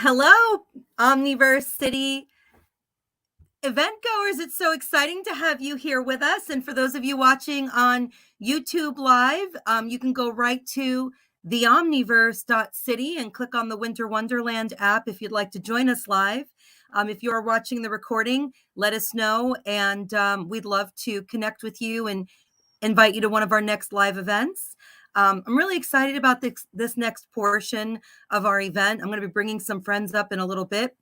Hello, Omniverse City event goers. It's so exciting to have you here with us. And for those of you watching on YouTube Live, you can go right to the Omniverse.city and click on the Winter Wonderland app if you'd like to join us live. If you are watching the recording, let us know, and we'd love to connect with you and invite you to one of our next live events. I'm really excited about this next portion of our event. I'm going to be bringing some friends up in a little bit,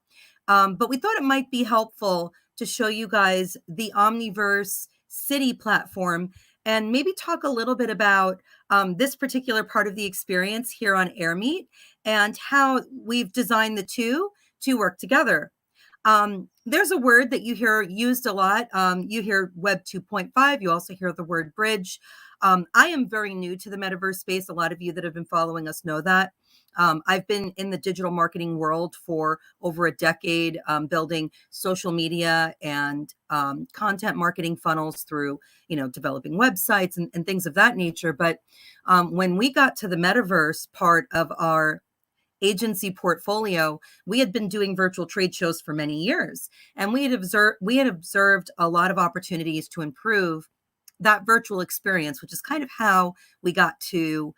but we thought it might be helpful to show you guys the Omniverse City platform and maybe talk a little bit about this particular part of the experience here on AirMeet and how we've designed the two to work together. There's a word that you hear used a lot. You hear Web 2.5. You also hear the word bridge. I am very new to the metaverse space. A lot of you that have been following us know that. I've been in the digital marketing world for over a decade, building social media and content marketing funnels through, developing websites and things of that nature. But when we got to the metaverse part of our agency portfolio, we had been doing virtual trade shows for many years, and we had observed a lot of opportunities to improve that virtual experience, which is kind of how we got to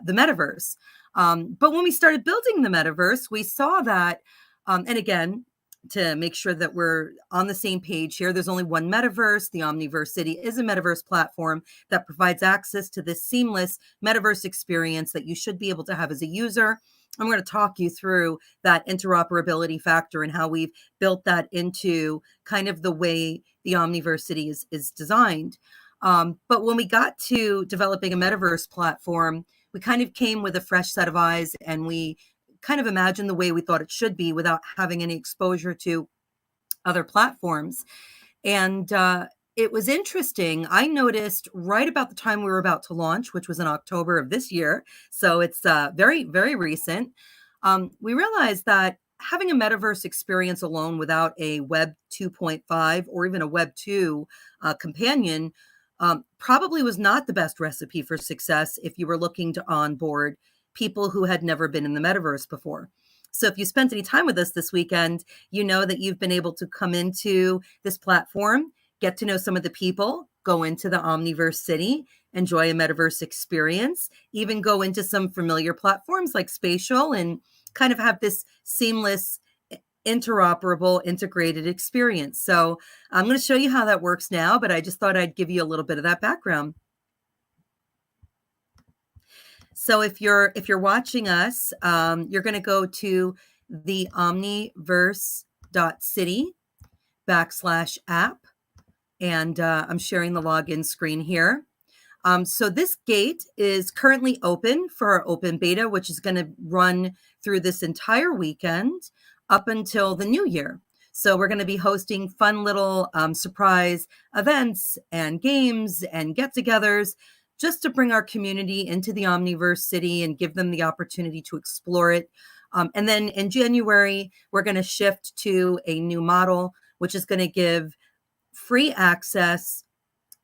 the metaverse. But when we started building the metaverse, we saw that, and again, to make sure that we're on the same page here, there's only one metaverse. The Omniverse City is a metaverse platform that provides access to this seamless metaverse experience that you should be able to have as a user. I'm going to talk you through that interoperability factor and how we've built that into kind of the way the Omniverse City is designed. But when we got to developing a metaverse platform, we kind of came with a fresh set of eyes, and we kind of imagined the way we thought it should be without having any exposure to other platforms. And it was interesting. I noticed right about the time we were about to launch, which was in October of this year, so it's very, very recent, we realized that having a metaverse experience alone without a Web 2.5 or even a Web 2 companion probably was not the best recipe for success if you were looking to onboard people who had never been in the metaverse before. So if you spent any time with us this weekend, you know that you've been able to come into this platform, get to know some of the people, go into the Omniverse City, enjoy a metaverse experience, even go into some familiar platforms like Spatial and kind of have this seamless, interoperable, integrated experience. So I'm going to show you how that works now, but I just thought I'd give you a little bit of that background. So if you're watching us, you're going to go to the omniverse.city/app, and I'm sharing the login screen here. So this gate is currently open for our open beta, which is going to run through this entire weekend up until the new year. So we're going to be hosting fun little surprise events and games and get-togethers just to bring our community into the Omniverse City and give them the opportunity to explore it. And then in January, we're going to shift to a new model, which is going to give free access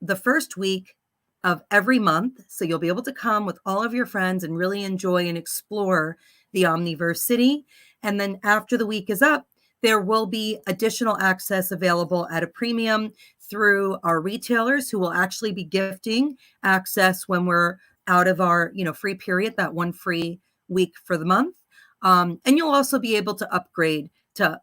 the first week of every month. So you'll be able to come with all of your friends and really enjoy and explore the Omniverse City. And then after the week is up, there will be additional access available at a premium through our retailers who will actually be gifting access when we're out of our, free period, that one free week for the month. And you'll also be able to upgrade to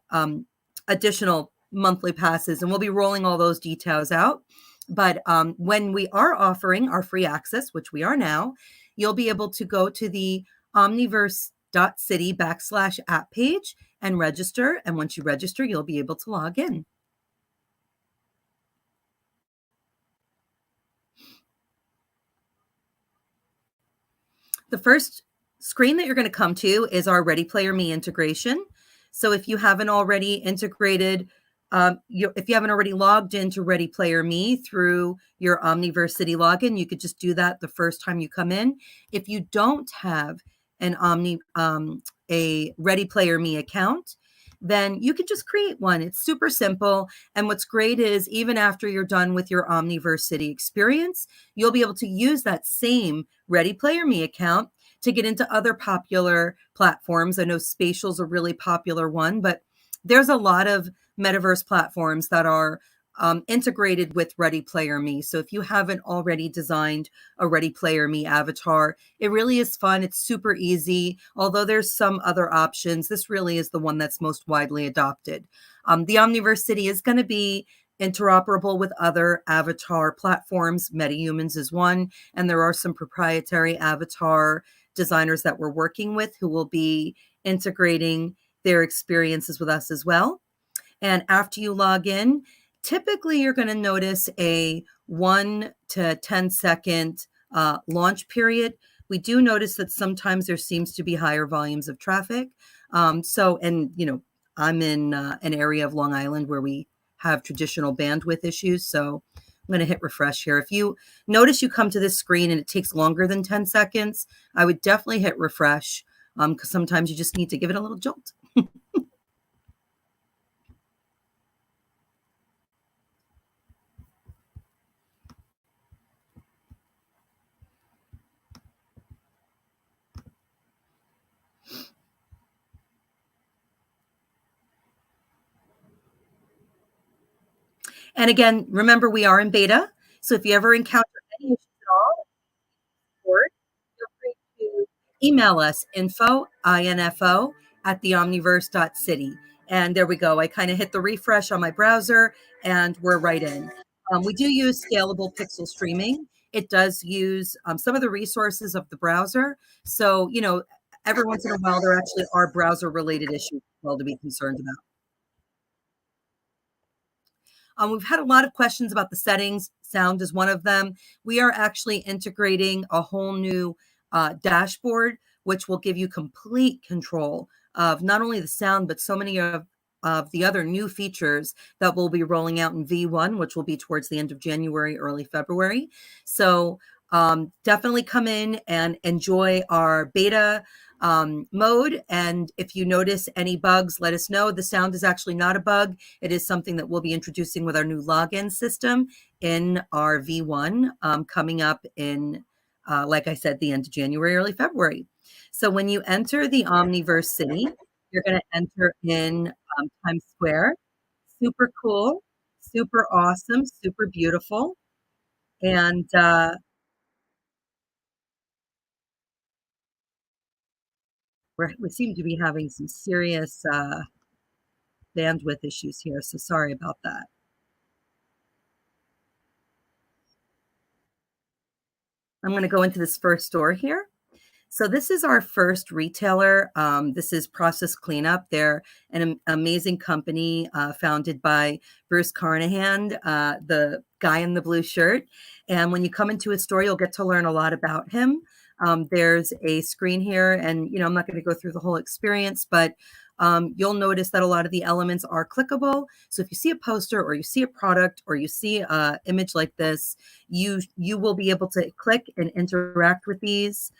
additional monthly passes, and we'll be rolling all those details out. But when we are offering our free access, which we are now, you'll be able to go to the omniverse.city/app page and register. And once you register, you'll be able to log in. The first screen that you're going to come to is our Ready Player Me integration. So if you haven't already integrated, if you haven't already logged into Ready Player Me through your Omniverse City login, you could just do that the first time you come in. If you don't have a Ready Player Me account, then you can just create one. It's super simple. And what's great is even after you're done with your Omniverse City experience, you'll be able to use that same Ready Player Me account to get into other popular platforms. I know Spatial's a really popular one, but there's a lot of metaverse platforms that are integrated with Ready Player Me. So if you haven't already designed a Ready Player Me avatar, it really is fun. It's super easy. Although there's some other options, this really is the one that's most widely adopted. The Omniverse City is going to be interoperable with other avatar platforms. MetaHumans is one, and there are some proprietary avatar designers that we're working with who will be integrating their experiences with us as well. And after you log in, typically you're going to notice a 1 to 10 second launch period. We do notice that sometimes there seems to be higher volumes of traffic. And I'm in an area of Long Island where we have traditional bandwidth issues. So I'm going to hit refresh here. If you notice you come to this screen and it takes longer than 10 seconds, I would definitely hit refresh because sometimes you just need to give it a little jolt. And again, remember we are in beta. So if you ever encounter any issues at all, support, feel free to email us info at theomniverse.city. And there we go. I kind of hit the refresh on my browser and we're right in. We do use scalable pixel streaming. It does use some of the resources of the browser. So, every once in a while, there actually are browser related issues as well to be concerned about. We've had a lot of questions about the settings. Sound is one of them. We are actually integrating a whole new dashboard, which will give you complete control of not only the sound, but so many of the other new features that we'll be rolling out in V1, which will be towards the end of January, early February. So definitely come in and enjoy our beta mode. And if you notice any bugs, let us know. The sound is actually not a bug. It is something that we'll be introducing with our new login system in our V1 coming up in, like I said, the end of January, early February. So when you enter the Omniverse City, you're going to enter in Times Square. Super cool, super awesome, super beautiful. And we seem to be having some serious bandwidth issues here, so sorry about that. I'm going to go into this first store here. So this is our first retailer. This is Process Cleanup. They're an amazing company founded by Bruce Carnahan, the guy in the blue shirt. And when you come into his store, you'll get to learn a lot about him. There's a screen here, and I'm not going to go through the whole experience, but you'll notice that a lot of the elements are clickable. So if you see a poster or you see a product or you see an image like this, you will be able to click and interact with these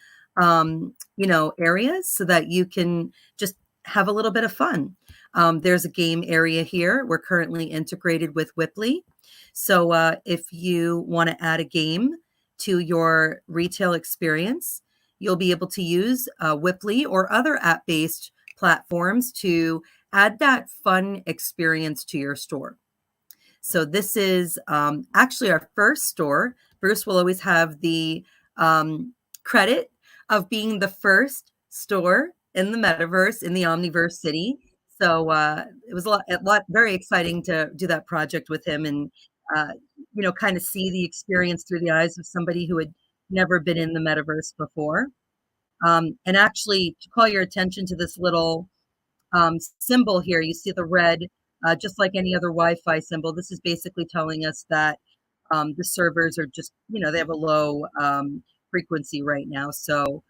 areas so that you can just have a little bit of fun. There's a game area here. We're currently integrated with Whipley. So if you want to add a game to your retail experience, you'll be able to use Whipley or other app-based platforms to add that fun experience to your store. So this is actually our first store. Bruce will always have the credit of being the first store in the metaverse in the Omniverse City. So it was a lot very exciting to do that project with him and kind of see the experience through the eyes of somebody who had never been in the metaverse before. And actually, to call your attention to this little symbol here, you see the red, just like any other Wi-Fi symbol. This is basically telling us that the servers are just, they have a low frequency right now. So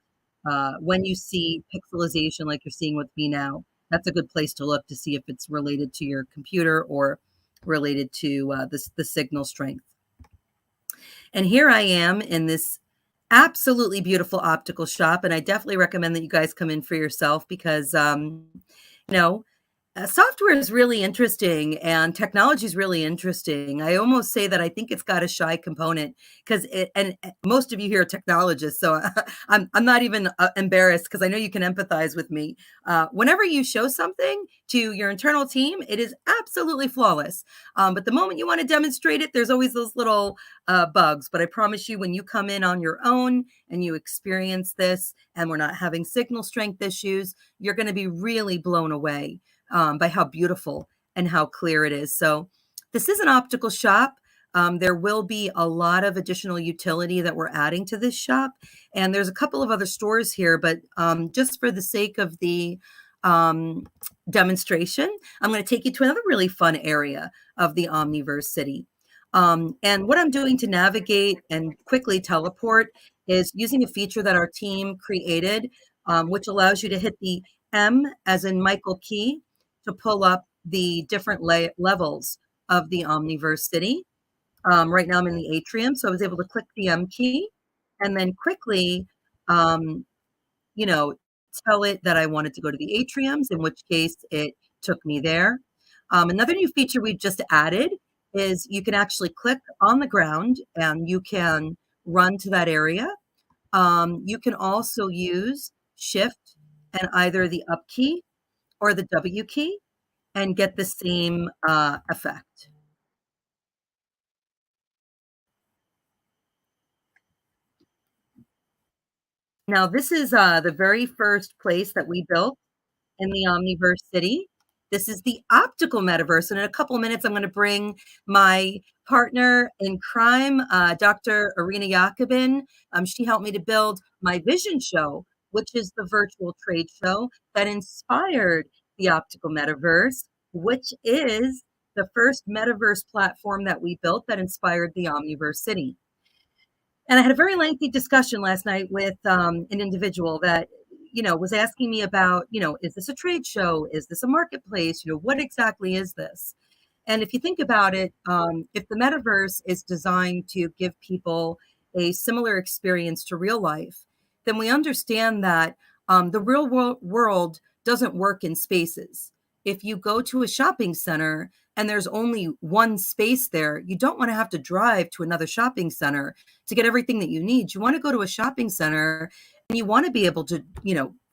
when you see pixelization like you're seeing with me now, that's a good place to look to see if it's related to your computer or related to the signal strength. And here I am in this absolutely beautiful optical shop, and I definitely recommend that you guys come in for yourself because, Software is really interesting and technology is really interesting. I almost say that I think it's got a shy component because most of you here are technologists, so I'm not even embarrassed because I know you can empathize with me. Whenever you show something to your internal team, it is absolutely flawless. But the moment you want to demonstrate it, there's always those little bugs. But I promise you, when you come in on your own and you experience this, and we're not having signal strength issues, you're going to be really blown away by how beautiful and how clear it is. So this is an optical shop. There will be a lot of additional utility that we're adding to this shop. And there's a couple of other stores here, but just for the sake of the demonstration, I'm going to take you to another really fun area of the Omniverse City. And what I'm doing to navigate and quickly teleport is using a feature that our team created, which allows you to hit the M as in Michael key to pull up the different levels of the Omniverse City. Right now I'm in the atrium, so I was able to click the M key and then quickly, um, you know, tell it that I wanted to go to the atriums, in which case it took me there. Another new feature we've just added is you can actually click on the ground and you can run to that area. You can also use Shift and either the up key or the W key and get the same effect. Now, this is the very first place that we built in the Omniverse City. This is the optical metaverse. And in a couple of minutes, I'm going to bring my partner in crime, Dr. Irina Yakubin. She helped me to build my vision show, which is the virtual trade show that inspired the optical metaverse, which is the first metaverse platform that we built that inspired the Omniverse City. And I had a very lengthy discussion last night with an individual that, was asking me about, is this a trade show? Is this a marketplace? What exactly is this? And if you think about it, if the metaverse is designed to give people a similar experience to real life, then we understand that the real world doesn't work in spaces. If you go to a shopping center and there's only one space there, you don't want to have to drive to another shopping center to get everything that you need. You want to go to a shopping center and you want to be able to,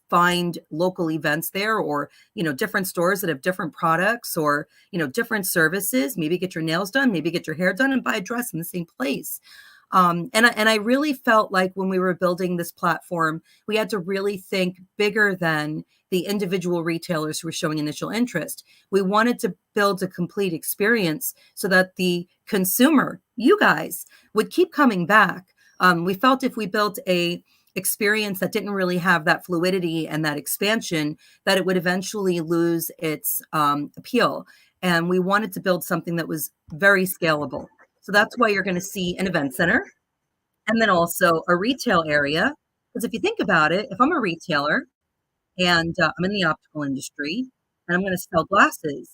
find local events there or, different stores that have different products or, different services, maybe get your nails done, maybe get your hair done and buy a dress in the same place. And I really felt like when we were building this platform, we had to really think bigger than the individual retailers who were showing initial interest. We wanted to build a complete experience so that the consumer, you guys, would keep coming back. We felt if we built a experience that didn't really have that fluidity and that expansion, that it would eventually lose its appeal. And we wanted to build something that was very scalable. So that's why you're going to see an event center and then also a retail area. Because if you think about it, if I'm a retailer and I'm in the optical industry and I'm going to sell glasses,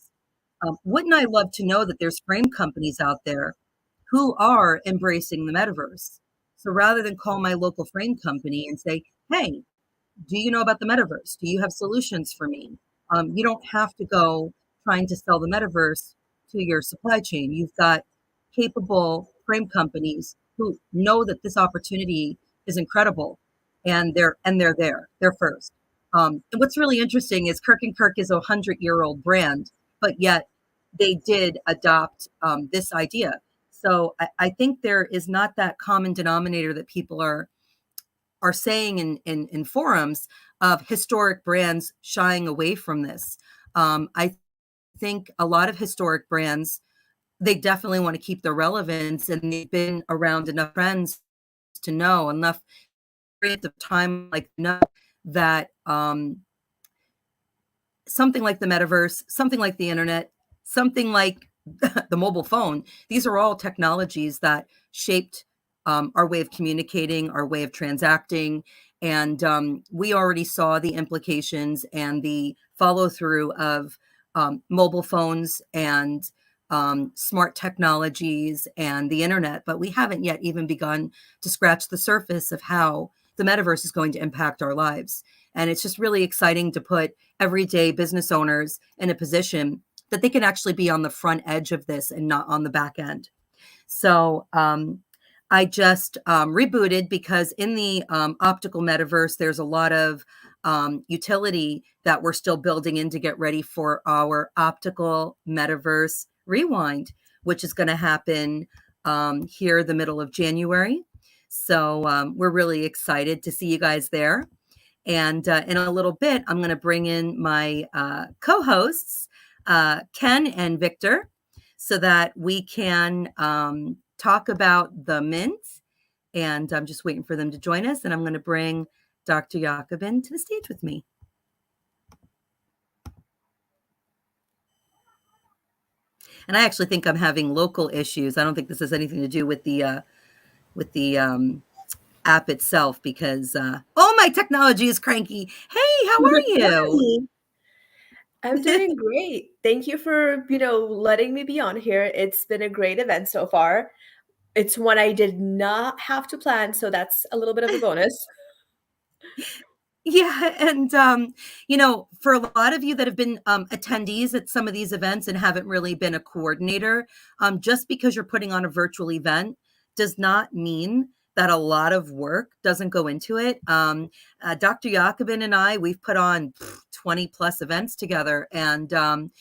wouldn't I love to know that there's frame companies out there who are embracing the metaverse? So rather than call my local frame company and say, hey, do you know about the metaverse? Do you have solutions for me? You don't have to go trying to sell the metaverse to your supply chain. You've got capable frame companies who know that this opportunity is incredible, and they're there. They're first. And what's really interesting is Kirk and Kirk is a 100-year-old brand, but yet they did adopt this idea. So I think there is not that common denominator that people are saying in forums of historic brands shying away from this. I think a lot of historic brands, they definitely want to keep their relevance, and they've been around enough friends to know enough periods of time like know that something like the metaverse, something like the internet, something like the mobile phone, these are all technologies that shaped our way of communicating, our way of transacting. And we already saw the implications and the follow through of mobile phones and smart technologies and the internet, but we haven't yet even begun to scratch the surface of how the metaverse is going to impact our lives. And it's just really exciting to put everyday business owners in a position that they can actually be on the front edge of this and not on the back end. So I just rebooted because in the optical metaverse, there's a lot of utility that we're still building in to get ready for our optical metaverse rewind, which is going to happen here the middle of January. So we're really excited to see you guys there. And in a little bit, I'm going to bring in my co-hosts, Ken and Victor, so that we can talk about the Mint. And I'm just waiting for them to join us. And I'm going to bring Dr. Jacobin to the stage with me. And I actually think I'm having local issues. I don't think this has anything to do with the app itself, because oh, my technology is cranky. Hey, how are you? I'm doing great. Thank you for, letting me be on here. It's been a great event so far. It's one I did not have to plan, so that's a little bit of a bonus. Yeah, and for a lot of you that have been attendees at some of these events and haven't really been a coordinator, just because you're putting on a virtual event does not mean that a lot of work doesn't go into it. Dr. Jacobin and I, we've put on 20 plus events together, and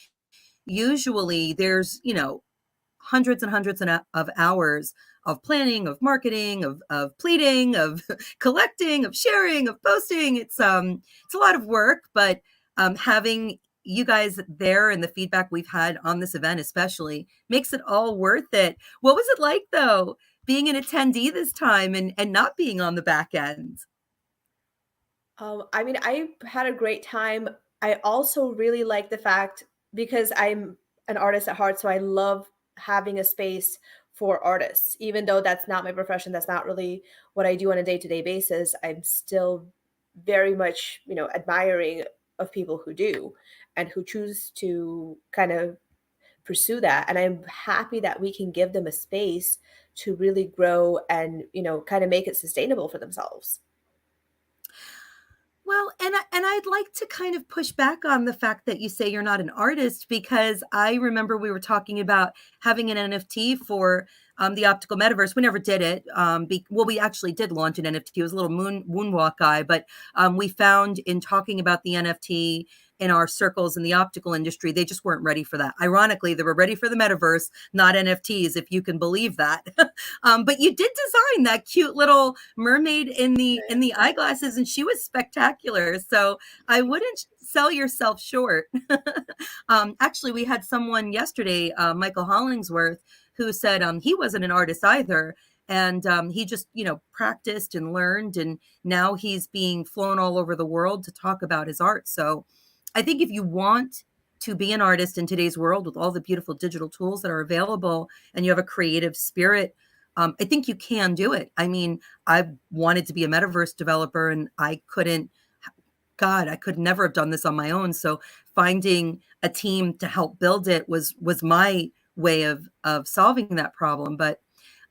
usually there's hundreds and hundreds of hours of planning, of marketing, of pleading, of collecting, of sharing, of posting. It's a lot of work, but having you guys there and the feedback we've had on this event especially makes it all worth it. What was it like, though, being an attendee this time and not being on the back end? I had a great time. I also really like the fact, because I'm an artist at heart, so I love having a space for artists. Even though that's not my profession, that's not really what I do on a day-to-day basis, I'm still very much, admiring of people who do and who choose to kind of pursue that. And I'm happy that we can give them a space to really grow and, kind of make it sustainable for themselves. Well, and I'd like to kind of push back on the fact that you say you're not an artist, because I remember we were talking about having an NFT for the optical metaverse. We never did it. We actually did launch an NFT. It was a little moonwalk guy, but we found in talking about the NFT in our circles in the optical industry, they just weren't ready for that. Ironically, they were ready for the metaverse, not NFTs, if you can believe that. But you did design that cute little mermaid in the eyeglasses, and she was spectacular. So I wouldn't sell yourself short. Actually, we had someone yesterday, Michael Hollingsworth, who said he wasn't an artist either. And he just, practiced and learned. And now he's being flown all over the world to talk about his art. So I think if you want to be an artist in today's world with all the beautiful digital tools that are available and you have a creative spirit, I think you can do it. I mean, I wanted to be a metaverse developer and I could never have done this on my own. So finding a team to help build it was my way of solving that problem. But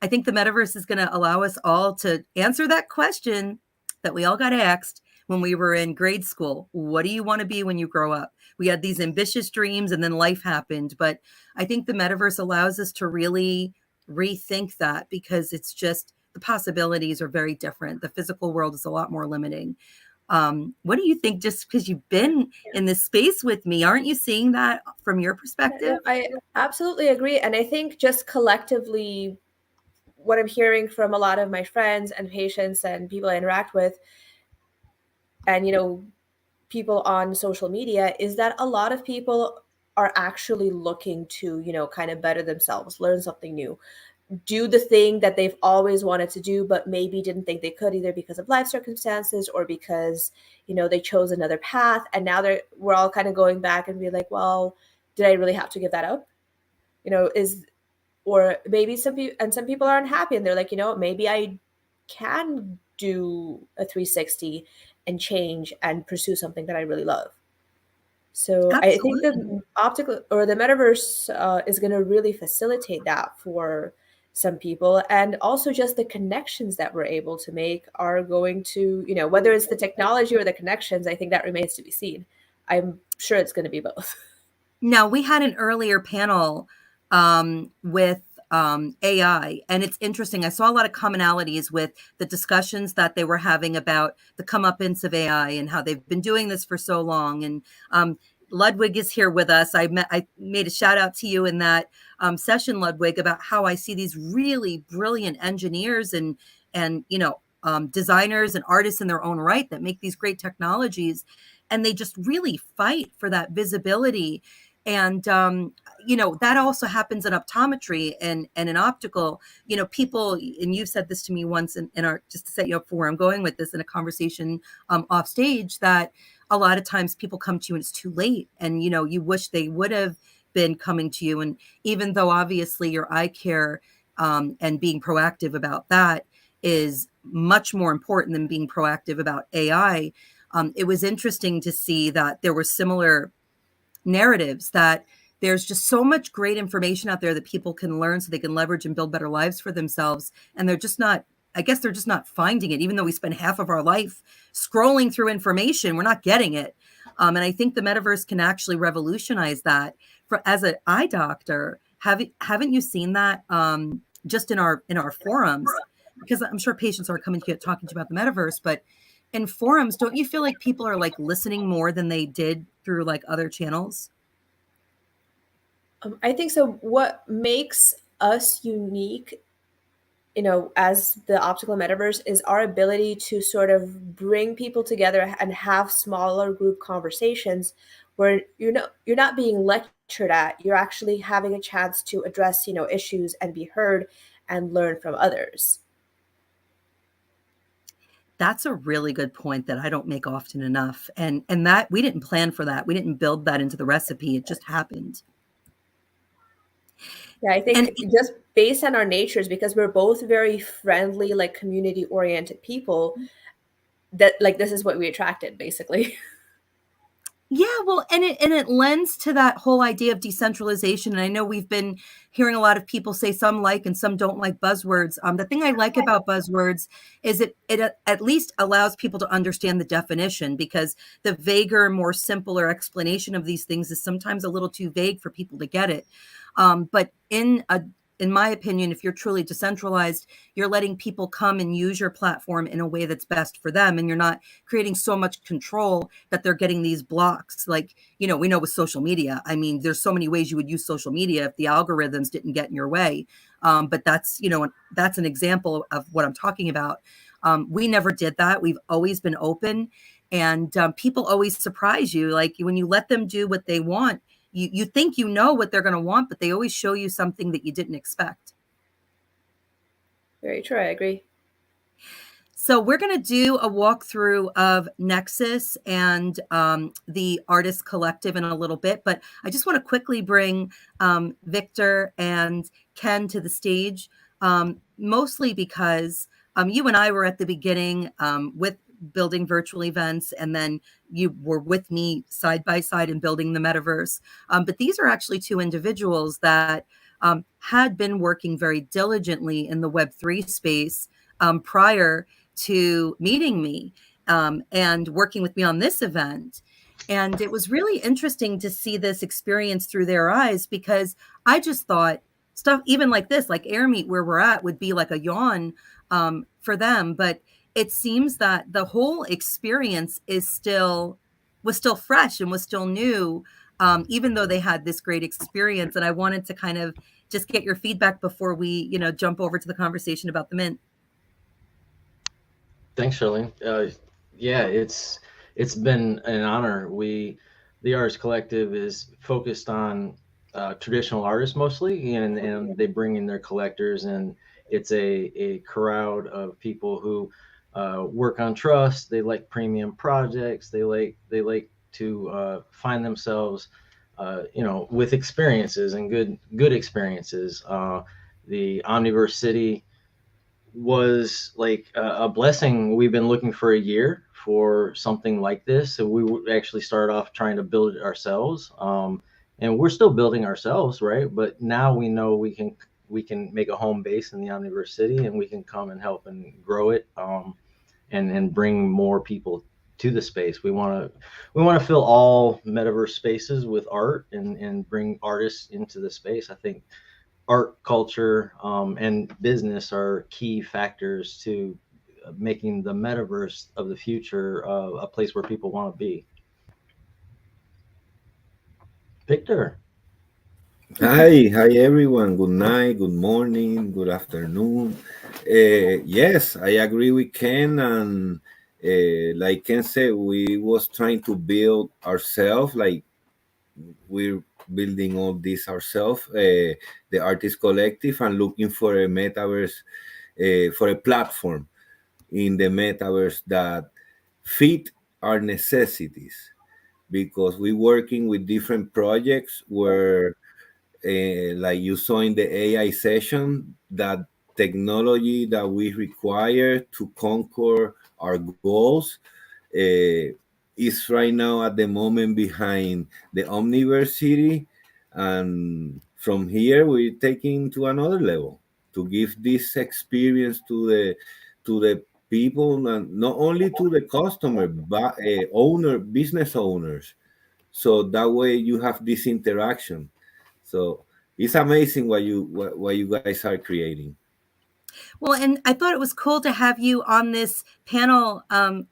I think the metaverse is going to allow us all to answer that question that we all got asked when we were in grade school. What do you want to be when you grow up? We had these ambitious dreams and then life happened. But I think the metaverse allows us to really rethink that, because it's just the possibilities are very different. The physical world is a lot more limiting. What do you think, just because you've been in this space with me? Aren't you seeing that from your perspective? I absolutely agree. And I think just collectively, what I'm hearing from a lot of my friends and patients and people I interact with, and, people on social media, is that a lot of people are actually looking to, kind of better themselves, learn something new, do the thing that they've always wanted to do, but maybe didn't think they could, either because of life circumstances or because, they chose another path. And now we're all kind of going back and be like, well, did I really have to give that up? Or maybe some people are unhappy and they're like, maybe I can do a 360 and change and pursue something that I really love. So I think Absolutely. the optical or the metaverse is going to really facilitate that for some people, and also just the connections that we're able to make are going to, whether it's the technology or the connections, I think that remains to be seen. I'm sure it's going to be both. Now, we had an earlier panel with AI, and it's interesting. I saw a lot of commonalities with the discussions that they were having about the comeuppance of AI and how they've been doing this for so long. And Ludwig is here with us. I made a shout out to you in that session, Ludwig, about how I see these really brilliant engineers and designers and artists in their own right that make these great technologies, and they just really fight for that visibility. And that also happens in optometry and in optical. People, and you've said this to me once in our, just to set you up for where I'm going with this, in a conversation off stage, that a lot of times people come to you and it's too late, and you wish they would have been coming to you. And even though obviously your eye care and being proactive about that is much more important than being proactive about AI, it was interesting to see that there were similar narratives, that there's just so much great information out there that people can learn so they can leverage and build better lives for themselves. And they're just not, I guess they're just not finding it. Even though we spend half of our life scrolling through information, we're not getting it. And I think the metaverse can actually revolutionize that. For as an eye doctor, haven't you seen that just in our forums? Because I'm sure patients are coming to you talking to you about the metaverse, but in forums, don't you feel like people are like listening more than they did through like other channels? I think so. What makes us unique, as the optical metaverse, is our ability to sort of bring people together and have smaller group conversations where you're not being lectured at. You're actually having a chance to address, issues and be heard and learn from others. That's a really good point that I don't make often enough. And that we didn't plan for that. We didn't build that into the recipe. It just happened. Yeah, I And think just based on our natures, because we're both very friendly, like community oriented people, that like this is what we attracted basically. yeah, well, and it lends to that whole idea of decentralization. And I know we've been hearing a lot of people say some like and some don't like buzzwords. The thing I like about buzzwords is it at least allows people to understand the definition, because the vaguer, more simpler explanation of these things is sometimes a little too vague for people to get it. But in my opinion, if you're truly decentralized, you're letting people come and use your platform in a way that's best for them. And you're not creating so much control that they're getting these blocks. Like, we know with social media, I mean, there's so many ways you would use social media if the algorithms didn't get in your way. But that's an example of what I'm talking about. We never did that. We've always been open, and people always surprise you. Like when you let them do what they want, you think what they're going to want, but they always show you something that you didn't expect. Very true. I agree. So we're going to do a walkthrough of Nexus and the Artist Collective in a little bit, but I just want to quickly bring Victor and Ken to the stage, mostly because you and I were at the beginning with building virtual events, and then you were with me side by side in building the metaverse. But these are actually two individuals that had been working very diligently in the Web3 space prior to meeting me and working with me on this event. And it was really interesting to see this experience through their eyes, because I just thought stuff even like this, like Air Meet, where we're at, would be like a yawn for them. But it seems that the whole experience was still fresh and was still new, even though they had this great experience. And I wanted to kind of just get your feedback before we, jump over to the conversation about the Mint. Thanks, Charlene. Yeah, it's been an honor. The Artist Collective is focused on traditional artists mostly, and they bring in their collectors, and it's a crowd of people who work on trust. They like premium projects. They like to find themselves, with experiences and good experiences. The Omniverse City was like a blessing. We've been looking for a year for something like this. So we actually started off trying to build it ourselves. And we're still building ourselves, right? But now we know we can make a home base in the Omniverse City, and we can come and help and grow it, and bring more people to the space. We want to fill all metaverse spaces with art, and bring artists into the space. I think art, culture, and business are key factors to making the metaverse of the future a place where people want to be. Victor. Hi everyone. Good night, good morning, good afternoon. Yes, I agree with Ken, and like Ken said, we was trying to build ourselves, like we're building all this ourselves, the artist collective, and looking for a metaverse, for a platform in the metaverse that fit our necessities, because we're working with different projects where, like you saw in the AI session, that technology that we require to conquer our goals uh, is right now at the moment behind the Omniverse City. And from here, we're taking to another level to give this experience to the people, and not only to the customer, but business owners. So that way you have this interaction. So it's amazing what you guys are creating. Well, and I thought it was cool to have you on this panel,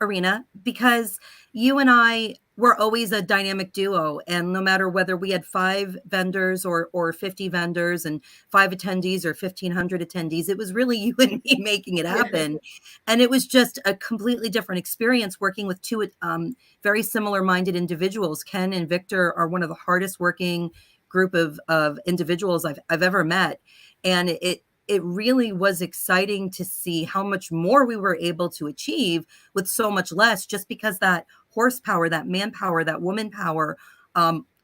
Arena, because you and I were always a dynamic duo. And no matter whether we had 5 vendors or 50 vendors and 5 attendees or 1,500 attendees, it was really you and me making it happen. And it was just a completely different experience working with 2 very similar-minded individuals. Ken and Victor are one of the hardest working group of individuals I've ever met. And it really was exciting to see how much more we were able to achieve with so much less, just because that horsepower, that manpower, that woman power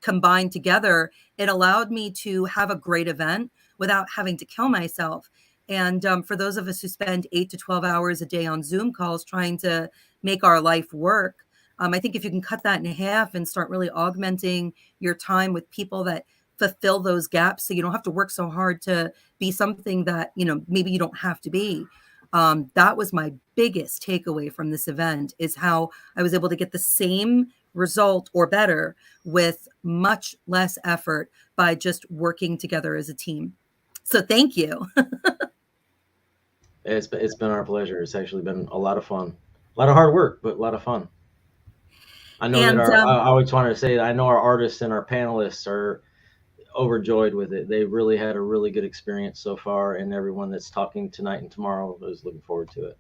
combined together, it allowed me to have a great event without having to kill myself. And for those of us who spend 8 to 12 hours a day on Zoom calls trying to make our life work, I think if you can cut that in half and start really augmenting your time with people that fulfill those gaps, so you don't have to work so hard to be something that, maybe you don't have to be. That was my biggest takeaway from this event, is how I was able to get the same result or better with much less effort by just working together as a team. So thank you. It's been our pleasure. It's actually been a lot of fun, a lot of hard work, but a lot of fun. I know that And I always wanted to say that I know our artists and our panelists are overjoyed with it. They really had a really good experience so far, and everyone that's talking tonight and tomorrow is looking forward to it.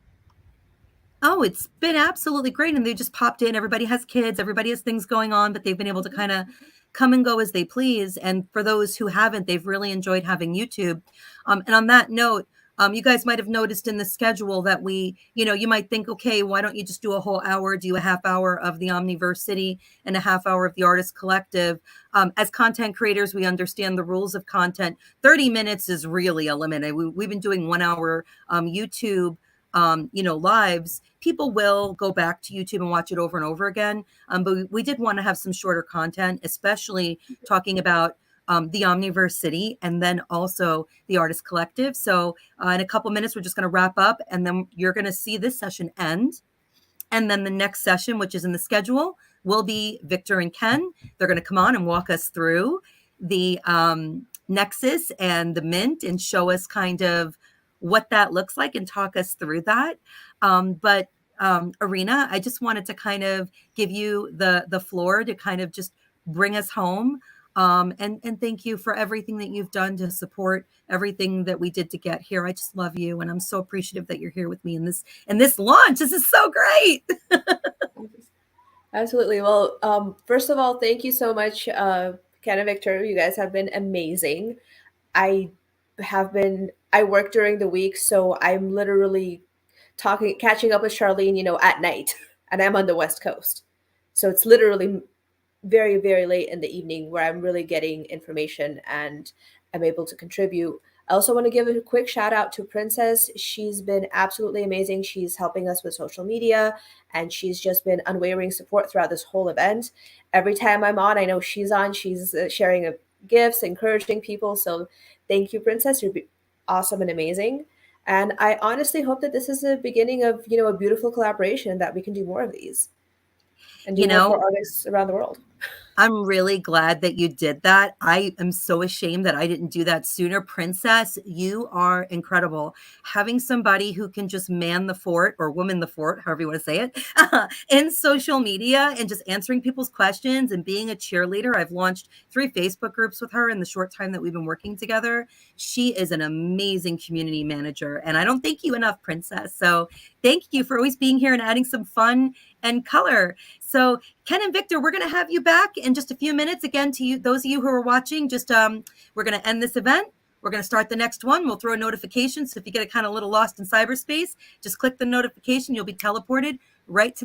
Oh, it's been absolutely great. And they just popped in. Everybody has kids, everybody has things going on, but they've been able to kind of come and go as they please. And for those who haven't, they've really enjoyed having YouTube. And on that note, you guys might have noticed in the schedule that you might think, okay, why don't you just do a whole hour, do a half hour of the Omniverse City and a half hour of the Artist Collective. As content creators, we understand the rules of content. 30 minutes is really a limit. We've been doing 1 hour YouTube lives. People will go back to YouTube and watch it over and over again. But we did want to have some shorter content, especially talking about the Omniverse City and then also the Artist Collective. So in a couple minutes, we're just going to wrap up, and then you're going to see this session end. And then the next session, which is in the schedule, will be Victor and Ken. They're going to come on and walk us through the Nexus and the Mint and show us kind of what that looks like and talk us through that. But Arena, I just wanted to kind of give you the floor to kind of just bring us home. And thank you for everything that you've done to support everything that we did to get here. I just love you, and I'm so appreciative that you're here with me in this launch. This is so great. Absolutely. Well, first of all, thank you so much, Ken and Victor. You guys have been amazing. I work during the week, so I'm literally catching up with Charlene, at night, and I'm on the West Coast. So it's literally very, very late in the evening where I'm really getting information and I'm able to contribute. I also want to give a quick shout out to Princess. She's been absolutely amazing. She's helping us with social media, and she's just been unwavering support throughout this whole event. Every time I'm on, I know she's on. She's sharing gifts, encouraging people. So thank you, Princess. awesome and amazing. And I honestly hope that this is the beginning of, a beautiful collaboration, that we can do more of these and do You more know, for artists around the world. I'm really glad that you did that. I am so ashamed that I didn't do that sooner. Princess, you are incredible. Having somebody who can just man the fort, or woman the fort, however you want to say it, in social media, and just answering people's questions and being a cheerleader. I've launched 3 Facebook groups with her in the short time that we've been working together. She is an amazing community manager, and I don't thank you enough, Princess. So thank you for always being here and adding some fun and color. So Ken and Victor, we're going to have you back in just a few minutes. Again, to you, those of you who are watching, just we're going to end this event. We're going to start the next one. We'll throw a notification. So if you get a kind of little lost in cyberspace, just click the notification. You'll be teleported right to